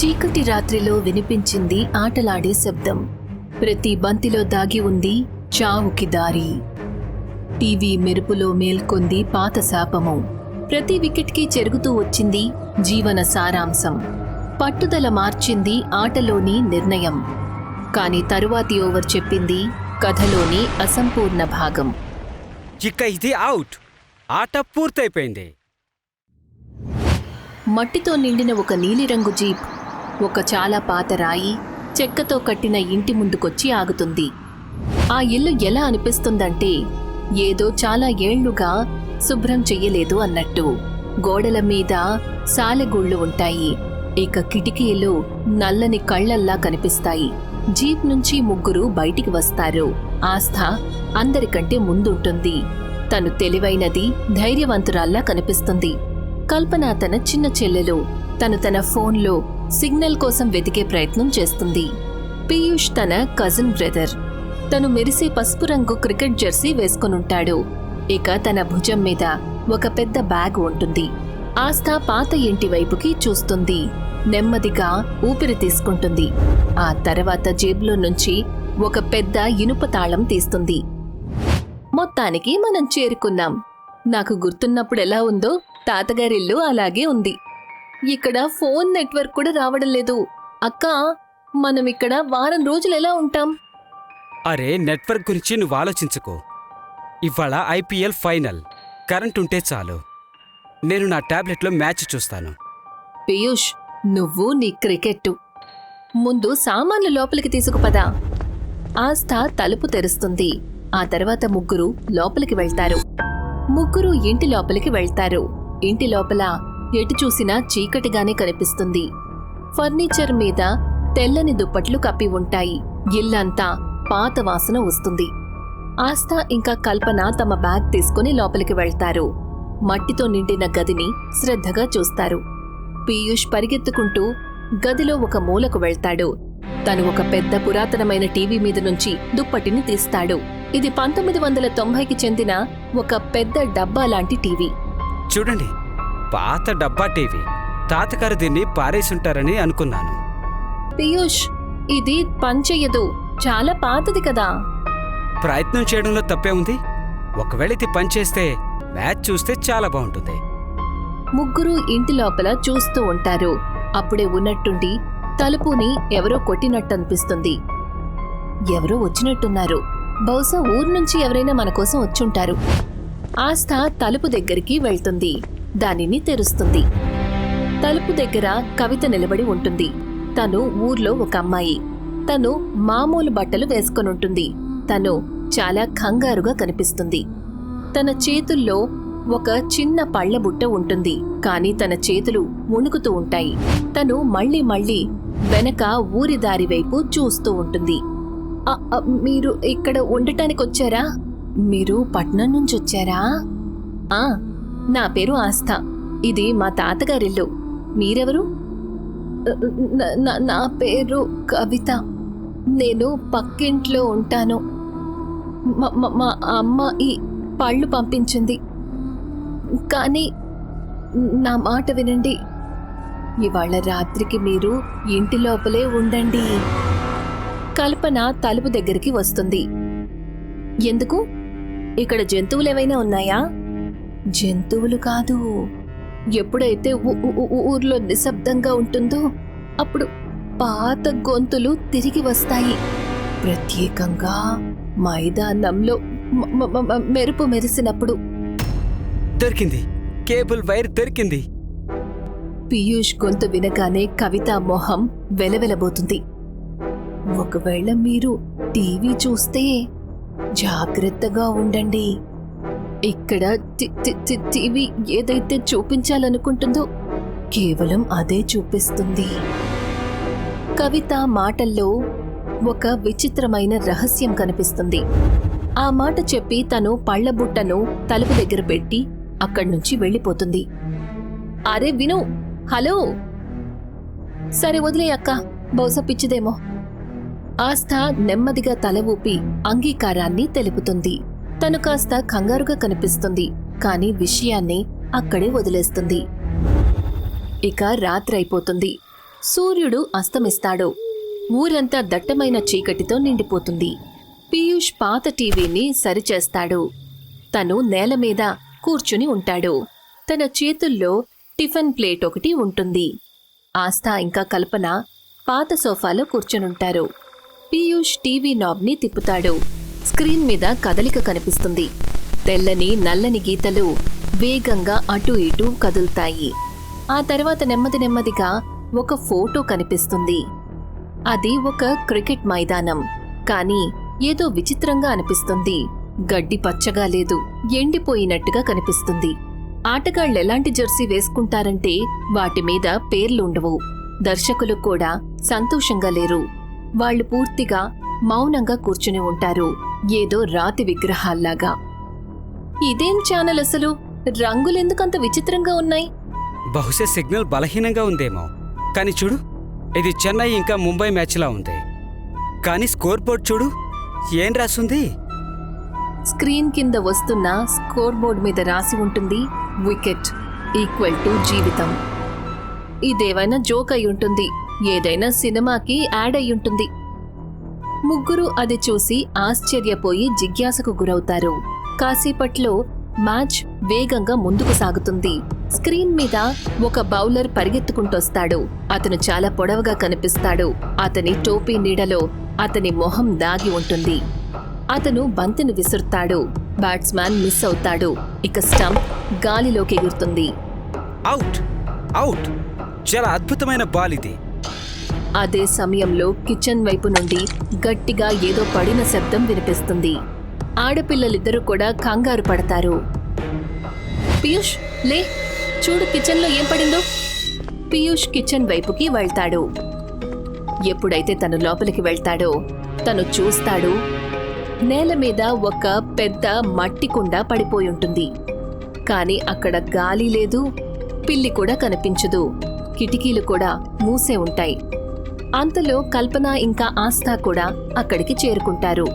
చీకటి రాత్రిలో వినిపించింది ఆటలాడే శబ్దం. ప్రతి బంతిలో దాగి ఉంది చావుకి దారి. టీవీ మెరుపులో మేల్కొంది పాత శాపము. ప్రతి వికెట్కి చెరుగుతూ వచ్చింది జీవన సారాంశం. పట్టుదల మార్చింది ఆటలోని నిర్ణయం. కాని తరువాతి ఓవర్ చెప్పింది కథలోని అసంపూర్ణ భాగం. ఇక ఇది అవుట్. ఆట పూర్తయిపోయింది. మట్టితో నిండిన ఒక నీలిరంగు జీప్ ఒక చాలా పాత రాయి, చెక్కతో కట్టిన ఇంటి ముందుకొచ్చి ఆగుతుంది. ఆ ఇల్లు ఎలా అనిపిస్తుందంటే ఏదో చాలా ఏళ్లుగా శుభ్రం చెయ్యలేదు అన్నట్టు. గోడల మీద సాలెగూళ్లు ఉంటాయి. ఇక కిటికీలు నల్లని కళ్లల్లా కనిపిస్తాయి. జీప్ నుంచి ముగ్గురు బయటికి వస్తారు. ఆస్థ అందరికంటే ముందుంటుంది. తను తెలివైనది, ధైర్యవంతురాల్లా కనిపిస్తుంది. కల్పన తన చిన్న చెల్లెలు. తను తన ఫోన్లో సిగ్నల్ కోసం వెతికే ప్రయత్నం చేస్తుంది. పీయూష్ తన కజిన్ బ్రదర్. తను మెరిసే పసుపు రంగు క్రికెట్ జెర్సీ వేసుకొనుంటాడు. ఇక తన భుజం మీద ఒక పెద్ద బ్యాగ్ ఉంటుంది. ఆస్థ పాత ఇంటి వైపుకి చూస్తుంది. నెమ్మదిగా ఊపిరి తీసుకుంటుంది. ఆ తర్వాత జేబులో నుంచి ఒక పెద్ద ఇనుప తాళం తీస్తుంది. మొత్తానికి మనం చేరుకున్నాం. నాకు గుర్తున్నప్పుడు ఎలా ఉందో తాతగారిల్లు అలాగే ఉంది. ఇక్కడ ఫోన్ నెట్వర్క్ కూడా రావడం లేదు. అక్క, మనం ఇక్కడ వారం రోజులు ఎలా ఉంటాం? అరే, నెట్వర్క్ గురించి నువ్వు ఆలోచించుకో. ఇవాళ ఐపీఎల్ ఫైనల్. కరెంట్ ఉంటే చాలు. నేను నా టాబ్లెట్లో మ్యాచ్ చూస్తాను. పీయూష్, నువ్వు నీ క్రికెట్టు. ముందు సామాన్లు లోపలికి తీసుకుపదా. ఆస్థ తలుపు తెరుస్తుంది. ఆ తర్వాత ముగ్గురు లోపలికి వెళ్తారు. ముగ్గురు ఇంటి లోపలికి వెళ్తారు. ఇంటి లోపల ఎటు చూసినా చీకటిగానే కనిపిస్తుంది. ఫర్నిచర్ మీద తెల్లని దుప్పట్లు కప్పి ఉంటాయి. ఇల్లంతా పాత వాసన వస్తుంది. ఆస్థ ఇంకా కల్పన తమ బ్యాగ్ తీసుకుని లోపలికి వెళ్తారు. మట్టితో నిండిన గదిని శ్రద్ధగా చూస్తారు. పీయూష్ పరిగెత్తుకుంటూ గదిలో ఒక మూలకు వెళ్తాడు. తను ఒక పెద్ద పురాతనమైన టీవీ మీద నుంచి దుప్పటిని తీస్తాడు. ఇది 1990కి చెందిన ఒక పెద్ద డబ్బా లాంటి టీవీ. చూడండి, పాత డబ్బా టీవీ. తాతగారు దీన్ని పారేసుంటారని అనుకున్నాను. పీయూష్, ఇది పనిచెయ్యదు. చాలా పాతది కదా. ప్రయత్నం చేయడంలో తప్పే ఉంది. ఒకవేళ ఇది పనిచేస్తే మ్యాచ్ చూస్తే చాలా బాగుంటుంది. ముగ్గురు ఇంటి లోపల చూస్తూ ఉంటారు. అప్పుడే ఉన్నట్టుండి తలుపుని ఎవరో కొట్టినట్టనిపిస్తుంది. ఎవరో వచ్చినట్టున్నారు. బహుశా ఊరు నుంచి ఎవరైనా మన కోసం వచ్చుంటారు. ఆస్థ తలుపు దగ్గరికి వెళ్తుంది. దానిని తెరుస్తుంది. తలుపు దగ్గర కవిత నిలబడి ఉంటుంది. తను ఊర్లో ఒక అమ్మాయి. తను మామూలు బట్టలు వేసుకొనుంటుంది. తను చాలా కంగారుగా కనిపిస్తుంది. తన చేతుల్లో ఒక చిన్న పళ్ల బుట్ట ఉంటుంది. కాని తన చేతులు వణుకుతూ ఉంటాయి. తను మళ్ళీ మళ్ళీ వెనక ఊరి దారి వైపు చూస్తూ ఉంటుంది. మీరు ఇక్కడ ఉండటానికొచ్చారా? మీరు పట్నం నుంచి వచ్చారా? నా పేరు ఆస్థ. ఇది మా తాతగారిల్లు. మీరెవరు? నా పేరు కవిత. నేను పక్కింట్లో ఉంటాను. మా అమ్మ ఈ పళ్ళు పంపించింది. కానీ నా మాట వినండి. ఇవాళ రాత్రికి మీరు ఇంటి లోపలే ఉండండి. కల్పన తలుపు దగ్గరికి వస్తుంది. ఎందుకు? ఇక్కడ జంతువులేవైనా ఉన్నాయా? జంతువులు కాదు. ఎప్పుడైతే ఊర్లో నిశ్శబ్దంగా ఉంటుందో అప్పుడు పాత గొంతులు తిరిగి వస్తాయి. ప్రత్యేకంగా మైదానంలో మెరుపు మెరిసినప్పుడు. దొరికింది, కేబుల్ వైర్ దొరికింది. పీయూష్ గొంతు వినగానే కవిత మొహం వెలవెలబోతుంది. ఒకవేళ మీరు టీవీ చూస్తే జాగ్రత్తగా ఉండండి. ఇక్కడ టీవీ ఏదైతే చూపించాలనుకుంటుందో కేవలం అదే చూపిస్తుంది. కవిత మాటల్లో ఒక విచిత్రమైన రహస్యం కనిపిస్తుంది. ఆ మాట చెప్పి తను పళ్లబుట్టను తలుపు దగ్గర పెట్టి అక్కడ్నుంచి వెళ్ళిపోతుంది. అరే విను, హలో. సరే వదిలే అక్క, బహుశా పిచ్చిదేమో. ఆస్థ నెమ్మదిగా తల ఊపి అంగీకారాన్ని తెలుపుతుంది. తను కాస్త కంగారుగా కనిపిస్తుంది. కాని విషయాన్ని అక్కడే వదిలేస్తుంది. ఇక రాత్రైపోతుంది. సూర్యుడు అస్తమిస్తాడు. ఊరంతా దట్టమైన చీకటితో నిండిపోతుంది. పీయూష్ పాత టీవీని సరిచేస్తాడు. తను నేల మీద కూర్చుని ఉంటాడు. తన చేతుల్లో టిఫిన్ ప్లేట్ ఒకటి ఉంటుంది. ఆస్థా ఇంకా కల్పన పాత సోఫాలో కూర్చునుంటారు. పీయూష్ టీవీ నాబ్ని తిప్పుతాడు. స్క్రీన్ మీద కదలిక కనిపిస్తుంది. తెల్లని నల్లని గీతలు వేగంగా అటూ ఇటూ కదులుతాయి. ఆ తర్వాత నెమ్మదిగా ఒక ఫోటో కనిపిస్తుంది. అది ఒక క్రికెట్ మైదానం. కానీ ఏదో విచిత్రంగా అనిపిస్తుంది. గడ్డి పచ్చగా లేదు, ఎండిపోయినట్టుగా కనిపిస్తుంది. ఆటగాళ్లెలాంటి జెర్సీ వేసుకుంటారంటే వాటి మీద పేర్లుండవు. దర్శకులు కూడా సంతోషంగా లేరు. వాళ్లు పూర్తిగా మౌనంగా కూర్చుని ఉంటారు, ఏదో రాతి విగ్రహాల్లాగా. ఇదేం ఛానల్ అసలు? రంగులెందుకంత విచిత్రంగా ఉన్నాయి? బహుశా సిగ్నల్ బలహీనంగా ఉందేమో. కానీ చూడు, ఇది చెన్నై ఇంకా ముంబై మ్యాచ్లా ఉంది. కానీ స్కోర్ బోర్డ్ చూడు, ఏం రాసుంది? స్క్రీన్ కింద వస్తున్న స్కోర్ బోర్డ్ మీద రాసి ఉంటుంది, వికెట్ ఈక్వల్ టు జీవితం. ఇదేవైనా జోక్ అయి ఉంటుంది, ఏదైనా సినిమాకి యాడ్ అయి ఉంటుంది. ముగ్గురు అది చూసి ఆశ్చర్యపోయి జిజ్ఞాసకు గురవుతారు. కాసేపట్లో మ్యాచ్ వేగంగా ముందుకు సాగుతుంది. స్క్రీన్ మీద ఒక బౌలర్ పరిగెత్తుకుంటొస్తాడు. అతను చాలా పొడవుగా కనిపిస్తాడు. అతని టోపీ నీడలో అతని మొహం దాగి ఉంటుంది. అతను బంతిని విసురుతాడు. బ్యాట్స్మ్యాన్ మిస్ అవుతాడు. ఇక స్టంప్ గాలిలోకి ఎగురుతుంది. అవుట్! అవుట్! చాలా అద్భుతమైన బాల్ ఇది. అదే సమయంలో కిచెన్ వైపు నుండి గట్టిగా ఏదో పడిన శబ్దం వినిపిస్తుంది. ఆడపిల్లలిద్దరూ కూడా కంగారు పడతారు. పీయూష్, లే, చూడు కిచెన్లో ఏం పడిందో. పీయూష్ కిచెన్ వైపుకి వెళ్తాడు. ఎప్పుడైతే తను లోపలికి వెళ్తాడో తను చూస్తాడు, నేల మీద ఒక పెద్ద మట్టి కుండ పడిపోయి ఉంటుంది. కాని అక్కడ గాలి లేదు, పిల్లి కూడా కనిపించదు. కిటికీలు కూడా మూసే ఉంటాయి. అంతలో కల్పన ఇంకా ఆస్థా కూడా అక్కడికి చేరుకుంటారు.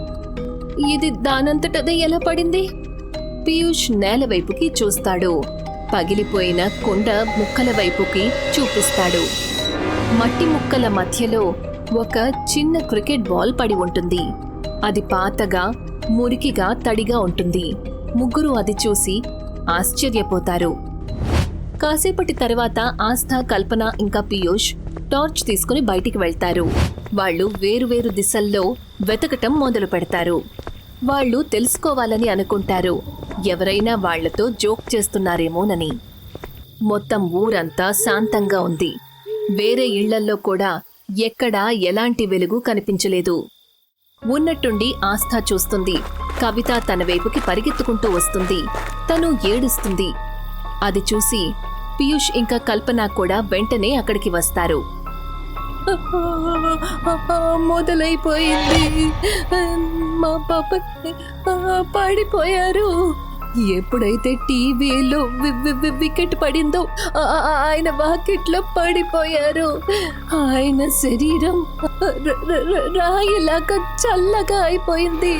ఇది దానంతటదే ఎలా పడింది? పీయూష్ నేల వైపుకి చూస్తాడు. పగిలిపోయిన కుండ ముక్కల వైపుకి చూపిస్తాడు. మట్టి ముక్కల మధ్యలో ఒక చిన్న క్రికెట్ బాల్ పడి ఉంటుంది. అది పాతగా, మురికిగా, తడిగా ఉంటుంది. ముగ్గురు అది చూసి ఆశ్చర్యపోతారు. కాసేపటి తర్వాత ఆస్థా, కల్పన ఇంకా పీయూష్ టార్చ్ తీసుకుని బయటికి వెళ్తారు. వాళ్ళు వేరువేరు దిశల్లో వెతకటం మొదలు పెడతారు. వాళ్ళు తెలుసుకోవాలని అనుకుంటారు, ఎవరైనా వాళ్లతో జోక్ చేస్తున్నారేమోనని. మొత్తం ఊరంతా శాంతంగా ఉంది. వేరే ఇళ్లల్లో కూడా ఎక్కడా ఎలాంటి వెలుగు కనిపించలేదు. ఉన్నట్టుండి ఆస్థా చూస్తుంది. కవిత తన వైపుకి పరిగెత్తుకుంటూ వస్తుంది. తను ఏడుస్తుంది. అది చూసి పీయూష్ ఇంకా కల్పన కూడా వెంటనే అక్కడికి వస్తారు. మొదలైపోయింది, మా పాప పడిపోయారు. ఎప్పుడైతే టీవీలో వికెట్ పడిందో ఆయన వాకిట్లో పడిపోయారు. ఆయన శరీరం రాయిలాగా చల్లగా అయిపోయింది.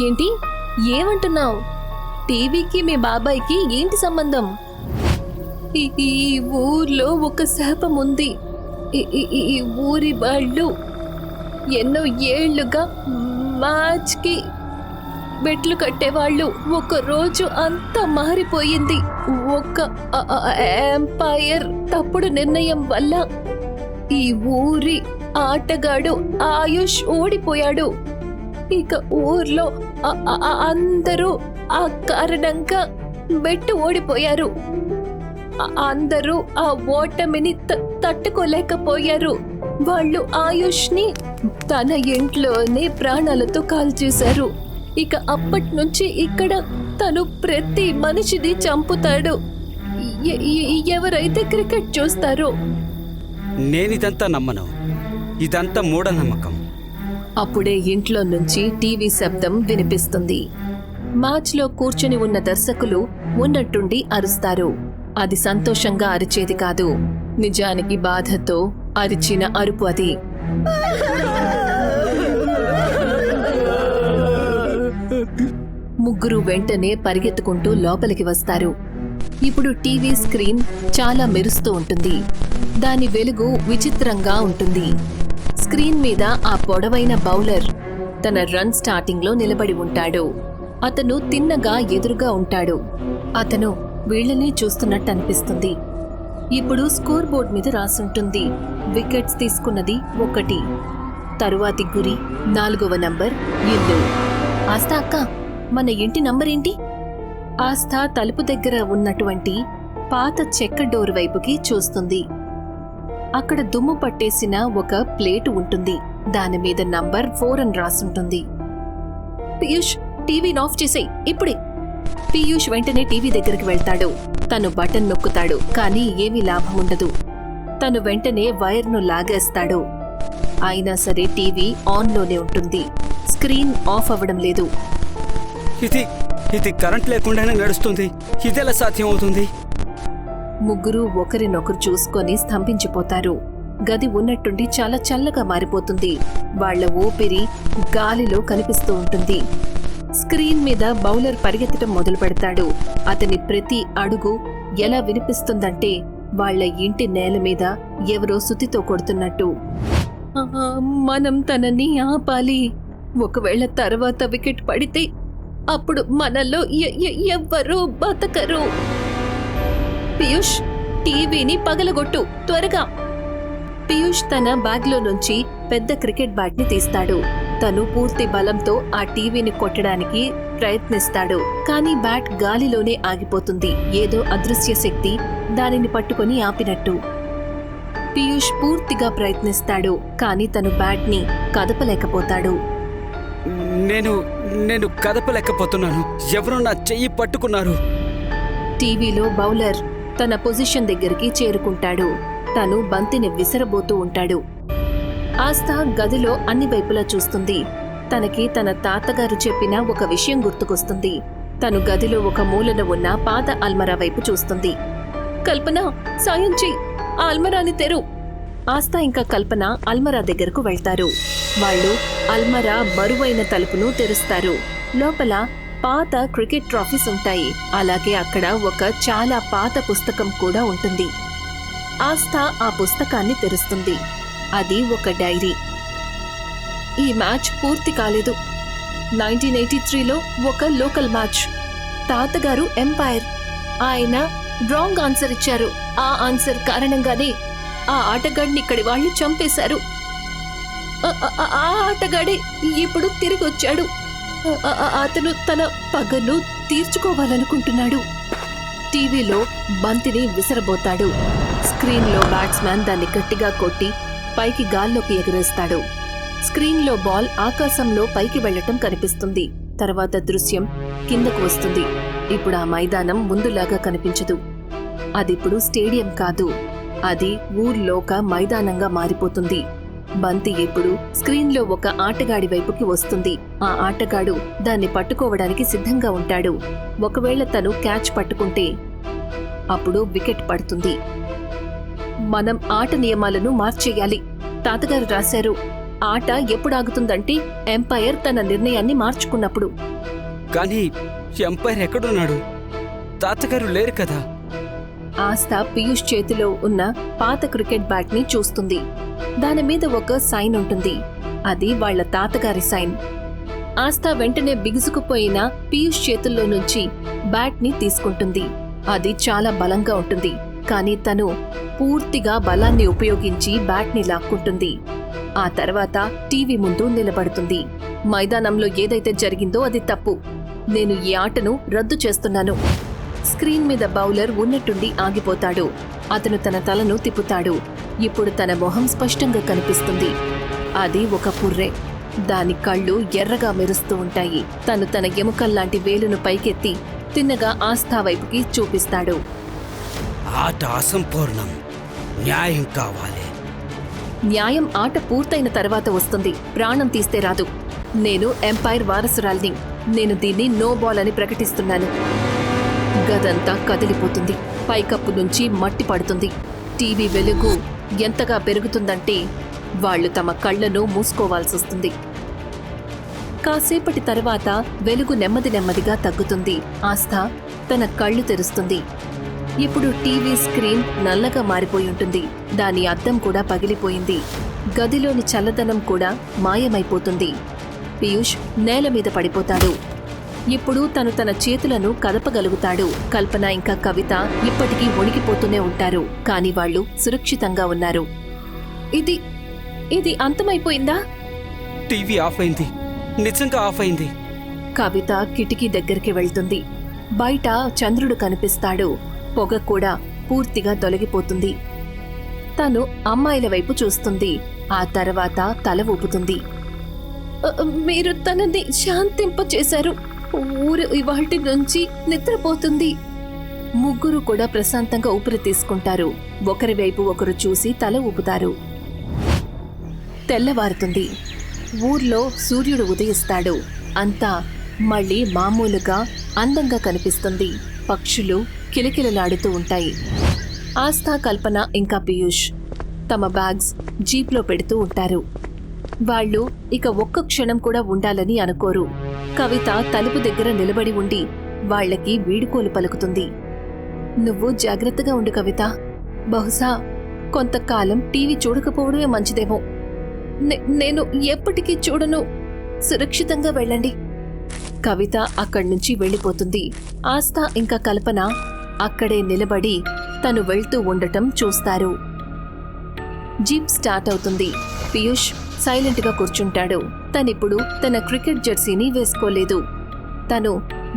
ఏంటి, ఏమంటున్నావు? టీవీకి మీ బాబాయ్కి ఏంటి సంబంధం? ఈ ఊర్లో ఒక శాపం ఉంది. ఈ ఊరి వాళ్ళు ఎన్నో ఏళ్లుగా మ్యాచ్కి బెట్లు కట్టేవాళ్ళు. ఒక రోజు అంతా మారిపోయింది. ఒక ఎంపైర్ తప్పుడు నిర్ణయం వల్ల ఈ ఊరి ఆటగాడు ఆయుష్ ఓడిపోయాడు. ఇక ఊర్లో అందరూ ఆ కారణంగా బెట్టు ఓడిపోయారు. అందరూ ఆ ఓటమిని తట్టుకోలేకపోయారు. వాళ్ళు ఆయుష్ని తన ఇంట్లోనే ప్రాణాలతో కాల్చేశారు. ఇక అప్పటి నుంచి ఇక్కడ తను ప్రతి మనిషిని చంపుతాడు ఎవరైతే క్రికెట్ చూస్తారో. నేనిదంతా నమ్మను. ఇదంతా మూఢనమ్మకం. అప్పుడే ఇంట్లో నుంచి టీవీ శబ్దం వినిపిస్తుంది. మ్యాచ్లో కూర్చుని ఉన్న దర్శకులు ఉన్నట్టుండి అరుస్తారు. అది సంతోషంగా అరిచేది కాదు, నిజానికి బాధతో అరిచిన అరుపు అది. ముగ్గురు వెంటనే పరిగెత్తుకుంటూ లోపలికి వస్తారు. ఇప్పుడు టీవీ స్క్రీన్ చాలా మెరుస్తూ ఉంటుంది. దాని వెలుగు విచిత్రంగా ఉంటుంది. స్క్రీన్ మీద ఆ పొడవైన బౌలర్ తన రన్ స్టార్టింగ్లో నిలబడి ఉంటాడు. అతను తిన్నగా ఎదురుగా ఉంటాడు. అతను వీళ్ళని చూస్తున్నట్టు అనిపిస్తుంది. ఇప్పుడు స్కోర్ బోర్డ్ మీద రాసుంటుంది. వికెట్స్ తీసుకున్నది 1. తరువాతి గురి 4వ నంబర్ ఇల్లు. ఆస్థా అక్క, మన ఇంటి నంబర్ ఏంటి? ఆస్థా తలుపు దగ్గర ఉన్నటువంటి పాత చెక్క డోర్ వైపుకి చూస్తుంది. అక్కడ దుమ్ము పట్టేసిన ఒక ప్లేటు ఉంటుంది. దాని మీద నంబర్ 4 అని రాసుంటుంది. పీయూష్, టీవీని ఆఫ్ చేసేయ్ ఇప్పుడే. పీయూష్ వెంటనే టీవీ దగ్గరికి వెళ్తాడు. తను బటన్ నొక్కుతాడు, కానీ ఏమీ లాభం ఉండదు. తను వెంటనే వైర్ను లాగేస్తాడు. అయినా సరే టీవీ ఆన్లోనే ఉంటుంది. స్క్రీన్ ఆఫ్ అవ్వడం లేదు. ఇది కరెంట్ లేకుండానే నడుస్తుంది. ఇదెలా సాధ్యం అవుతుంది? ముగ్గురు ఒకరినొకరు చూసుకొని స్తంభించిపోతారు. గది ఉన్నట్టుండి చాలా చల్లగా మారిపోతుంది. వాళ్ల ఊపిరి గాలిలో కనిపిస్తూ ఉంటుంది. స్క్రీన్ మీద బౌలర్ పరిగెత్తడం మొదలు పెడతాడు. అతని ప్రతి అడుగు ఎలా వినిపిస్తుందంటే వాళ్ల ఇంటి నేల మీద ఎవరో సుతితో కొడుతున్నట్టు. మనం తనని ఆపాలి. ఒకవేళ తర్వాత వికెట్ పడితే అప్పుడు మనలో ఎవ్వరూ బతకరు. పీయూష్, టీవీని పగలగొట్టు త్వరగా. పీయూష్ తన బ్యాగ్లో నుంచి పెద్ద క్రికెట్ బ్యాట్ని తీస్తాడు. తను పూర్తి బలంతో ఆ టీవీని కొట్టడానికి ప్రయత్నిస్తాడు. కానీ బ్యాట్ గాలిలోనే ఆగిపోతుంది. ఏదో అదృశ్య శక్తి దానిని పట్టుకొని ఆపినట్టు. పీయూష్ పూర్తిగా ప్రయత్నిస్తాడు, కానీ తను బ్యాట్ని కదపలేకపోతాడు. నేను కదపలేకపోతున్నాను. ఎవరో నా చెయ్యి పట్టుకున్నారు. టీవీలో బౌలర్ తన పొజిషన్ దగ్గరికి చేరుకుంటాడు. తను బంతిని విసరబోతూ ఉంటాడు. ఆస్థా గదిలో అన్ని వైపులా చూస్తుంది. తనకి తన తాతగారు చెప్పిన ఒక విషయం గుర్తుకొస్తుంది. తను గదిలో ఒక మూలన ఉన్న పాత అల్మరా వైపు చూస్తుంది. కల్పన, సాయం చెయ్యి, ఆ అల్మరాని తెరు. ఆస్థా ఇంకా కల్పన అల్మరా దగ్గరకు వెళ్తారు. వాళ్ళు అల్మరా బరువైన తలుపును తెరుస్తారు. లోపల పాత క్రికెట్ ట్రాఫీస్ ఉంటాయి. అలాగే అక్కడ ఒక చాలా పాత పుస్తకం కూడా ఉంటుంది. ఆస్థా ఆ పుస్తకాన్ని తెరుస్తుంది. అది ఒక డైరీ. ఈ మ్యాచ్ పూర్తి కాలేదు. 1983లో ఒక లోకల్ మ్యాచ్. తాతగారు ఎంపైర్. ఆయన రాంగ్ ఆన్సర్ ఇచ్చారు. ఆ ఆన్సర్ కారణంగానే ఆ ఆటగాడిని ఇక్కడి వాళ్ళు చంపేశారు. ఆ ఆటగాడే ఇప్పుడు తిరిగి వచ్చాడు. అతను తన పగను తీర్చుకోవాలనుకుంటున్నాడు. టీవీలో బంతిని విసరబోతాడు. స్క్రీన్లో బ్యాట్స్మెన్ దాన్ని గట్టిగా కొట్టి పైకి గాల్లోకి ఎగరేస్తాడు. స్క్రీన్లో బాల్ ఆకాశంలో పైకి వెళ్లటం కనిపిస్తుంది. తర్వాత దృశ్యం కిందకు వస్తుంది. ఇప్పుడు ఆ మైదానం ముందులాగా కనిపించదు. అదిప్పుడు స్టేడియం కాదు, అది ఊర్లోక మైదానంగా మారిపోతుంది. బంతి ఇప్పుడు స్క్రీన్లో ఒక ఆటగాడి వైపుకి వస్తుంది. ఆ ఆటగాడు దాన్ని పట్టుకోవడానికి సిద్ధంగా ఉంటాడు. ఒకవేళ తను క్యాచ్ పట్టుకుంటే అప్పుడు వికెట్ పడుతుంది. మనం ఆట నియమాలను మార్చేయాలి. తాతగారు రాశారు, ఆట ఎప్పుడు ఆగుతుందంటే ఎంపైర్ తన నిర్ణయాన్ని మార్చుకున్నప్పుడు. కానీ ఎంపైర్ ఎక్కడున్నాడు? తాతగారు లేరు కదా. ఆస్థా పీయూష్ చేతిలో ఉన్న పాత క్రికెట్ బ్యాట్ ని చూస్తుంది. దాని మీద ఒక సైన్ ఉంటుంది. అది వాళ్ల తాతగారి సైన్. ఆస్థా వెంటనే బిగుసుకుపోయిన పీయూష్ చేతుల్లో నుంచి బ్యాట్ ని తీసుకుంటుంది. అది చాలా బలంగా ఉంటుంది, కానీ తను పూర్తిగా బలాన్ని ఉపయోగించి బ్యాట్ ని లాక్కుంటుంది. ఆ తర్వాత టీవీ ముందు నిలబడుతుంది. మైదానంలో ఏదైతే జరిగిందో అది తప్పు. నేను ఈ ఆటను రద్దు చేస్తున్నాను. స్క్రీన్ మీద బౌలర్ ఉన్నట్టుండి ఆగిపోతాడు. అతను తన తలను తిప్పుతాడు. ఇప్పుడు తన మొహం స్పష్టంగా కనిపిస్తుంది. అది ఒక పుర్రె. దాని కళ్ళు ఎర్రగా మెరుస్తూ ఉంటాయి. తను తన ఎముకల్లాంటి వేలును పైకెత్తి తిన్నగా ఆస్థా వైపుకి చూపిస్తాడు. ఆట అసంపూర్ణం, న్యాయం కావాలి. న్యాయం ఆట పూర్తయిన తర్వాత వస్తుంది, ప్రాణం తీస్తే రాదు. నేను ఎంపైర్ వారసురాల్ని. నేను దీన్ని నో బాల్ అని ప్రకటిస్తున్నాను. గదంతా కదిలిపోతుంది. పైకప్పు నుంచి మట్టి పడుతుంది. టీవీ వెలుగు ఎంతగా పెరుగుతుందంటే వాళ్లు తమ కళ్లను మూసుకోవాల్సొస్తుంది. కాసేపటి తర్వాత వెలుగు నెమ్మదిగా తగ్గుతుంది. ఆస్థా తన కళ్ళు తెరుస్తుంది. ఇప్పుడు టీవీ స్క్రీన్ నల్లగా మారిపోయి ఉంటుంది. దాని అద్దం కూడా పగిలిపోయింది. గదిలోని చల్లదనం కూడా మాయమైపోతుంది. పీయూష్ నేల మీద పడిపోతాడు. ఇప్పుడు తను తన చేతులను కదపగలుగుతాడు. కల్పన ఇంకా కవిత ఇప్పటికీ వణికిపోతూనే ఉంటారు. కానీ వాళ్ళు సురక్షితంగా ఉన్నారు. ఇది అంతమైపోయిందా? టీవీ ఆఫ్ అయింది, నిజంగా ఆఫ్ అయింది. కవిత కిటికీ దగ్గరికి వెళ్తుంది. బయట చంద్రుడు కనిపిస్తాడు. పొగ కూడా పూర్తిగా తొలగిపోతుంది. తను అమ్మాయిల వైపు చూస్తుంది. ఆ తర్వాత తల ఊపుతుంది. మీరు తనని శాంతింపచేశారు. ఊరు ఇవాల్టి నుంచి నిద్రపోతుంది. ముగ్గురు కూడా ప్రశాంతంగా ఊపిరి తీసుకుంటారు. ఒకరి వైపు ఒకరు చూసి తల ఊపుతారు. తెల్లవారుతుంది. ఊర్లో సూర్యుడు ఉదయిస్తాడు. అంతా మళ్ళీ మామూలుగా అందంగా కనిపిస్తుంది. పక్షులు కిలకిలలాడుతూ ఉంటాయి. ఆస్థా, కల్పన ఇంకా పీయూష్ తమ బ్యాగ్స్ జీప్లో పెడుతూ ఉంటారు. వాళ్ళు ఇక ఒక్క క్షణం కూడా ఉండాలని అనుకోరు. కవిత తలుపు దగ్గర నిలబడి ఉండి వాళ్లకి వీడుకోలు పలుకుతుంది. నువ్వు జాగ్రత్తగా ఉండు కవిత. బహుశా కొంతకాలం టీవీ చూడకపోవడమే మంచిదేమో. నేను ఎప్పటికీ చూడను. సురక్షితంగా వెళ్ళండి. కవిత అక్కడ్నుంచి వెళ్ళిపోతుంది. ఆస్థా ఇంకా కల్పన అక్కడే నిలబడి తను వెళ్తూ ఉండటం చూస్తారు. జీప్ స్టార్ట్ అవుతుంది. పీయూష్ సైలెంట్గా కూర్చుంటాడు. తనిప్పుడు తన క్రికెట్ జెర్సీని వేసుకోలేదు. తను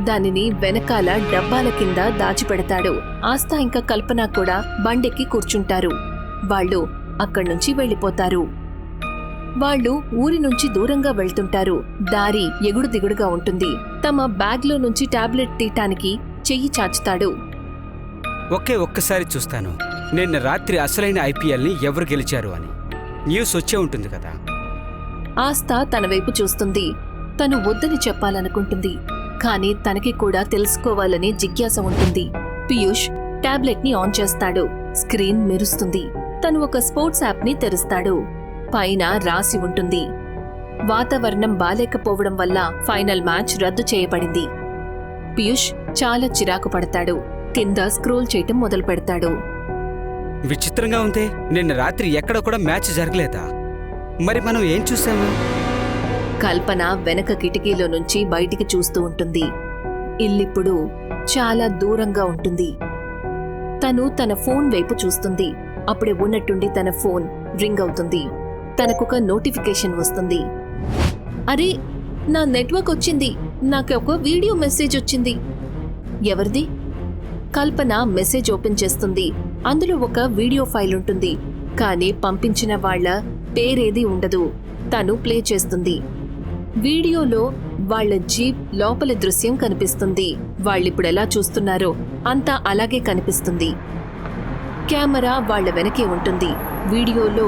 దానిని వెనకాల డబ్బాల కింద దాచిపెడతాడు. ఆస్థా ఇంకా కల్పన కూడా బండెక్కి కూర్చుంటారు. వాళ్ళు అక్కడ్నుంచి వెళ్ళిపోతారు. వాళ్ళు ఊరి నుంచి దూరంగా వెళ్తుంటారు. దారి ఎగుడు దిగుడుగా ఉంటుంది. తమ బ్యాగ్లో నుంచి టాబ్లెట్ తీయటానికి చెయ్యి చాచుతాడు. ఒక్కసారి చూస్తాను. నిన్న రాత్రి అసలైన ఐపీఎల్ని ఎవరు గెలిచారు అని న్యూస్ వచ్చే ఉంటుంది కదా. ఆస్థా తన వైపు చూస్తుంది. తను వద్దని చెప్పాలనుకుంటుంది. కానీ తనకి కూడా తెలుసుకోవాలని జిజ్ఞాస ఉంటుంది. పీయూష్ టాబ్లెట్ ని ఆన్ చేస్తాడు. స్క్రీన్ మెరుస్తుంది. తను ఒక స్పోర్ట్స్ యాప్ ని తెరుస్తాడు. పైన రాసి ఉంటుంది, వాతావరణం బాలేకపోవడం వల్ల ఫైనల్ మ్యాచ్ రద్దు చేయబడింది. పీయూష్ చాలా చిరాకు పడతాడు. కింద స్క్రోల్ చేయటం మొదలు పెడతాడు. విచిత్రంగా ఉందే, నిన్న రాత్రి ఎక్కడ కూడా మ్యాచ్ జరగలేదా? మరి మనం ఏం చూసాము? కల్పన వెనక కిటికీలో నుంచి బయటికి చూస్తూ ఉంటుంది. ఇల్లిప్పుడు చాలా దూరంగా ఉంటుంది. తను తన ఫోన్ వైపు చూస్తుంది. అప్పుడే ఉన్నట్టుండి తన ఫోన్ రింగ్ అవుతుంది. తనకొక నోటిఫికేషన్ వస్తుంది. అరే, నా నెట్వర్క్ వచ్చింది. నాకొక వీడియో మెసేజ్ వచ్చింది. ఎవరిది? కల్పన మెసేజ్ ఓపెన్ చేస్తుంది. అందులో ఒక వీడియో ఫైల్ ఉంటుంది. కానీ పంపించిన వాళ్ళ పేరేది ఉండదు. తను ప్లే చేస్తుంది. వీడియోలో వాళ్ల జీప్ లోపలి దృశ్యం కనిపిస్తుంది. వాళ్ళిప్పుడెలా చూస్తున్నారో అంతా అలాగే కనిపిస్తుంది. కెమెరా వాళ్ల వెనకే ఉంటుంది. వీడియోలో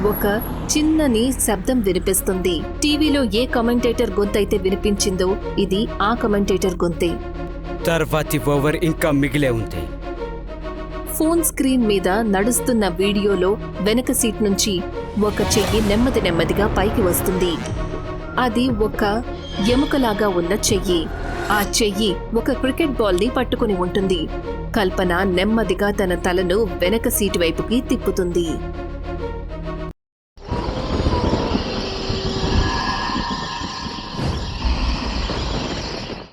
ఒక చిన్నని శబ్దం వినిపిస్తుంది. టీవీలో ఏ కమెంటేటర్ గొంతైతే వినిపించిందో ఇది ఆ కమెంటేటర్ గొంతే. తర్వాతి ఓవర్ ఇంకా మిగిలే ఉంది. ఫోన్ స్క్రీన్ మీద నడుస్తున్న వీడియోలో వెనక సీట్ నుంచి ఒక చెయ్యి నెమ్మదిగా పైకి వస్తుంది. అది ఒక ఎముకలాగా ఉన్న చెయ్యి. ఆ చెయ్యి ఒక క్రికెట్ బాల్ ని పట్టుకుని ఉంటుంది. కల్పన నెమ్మదిగా తన తలను వెనక సీటు వైపుకి తిప్పుతుంది.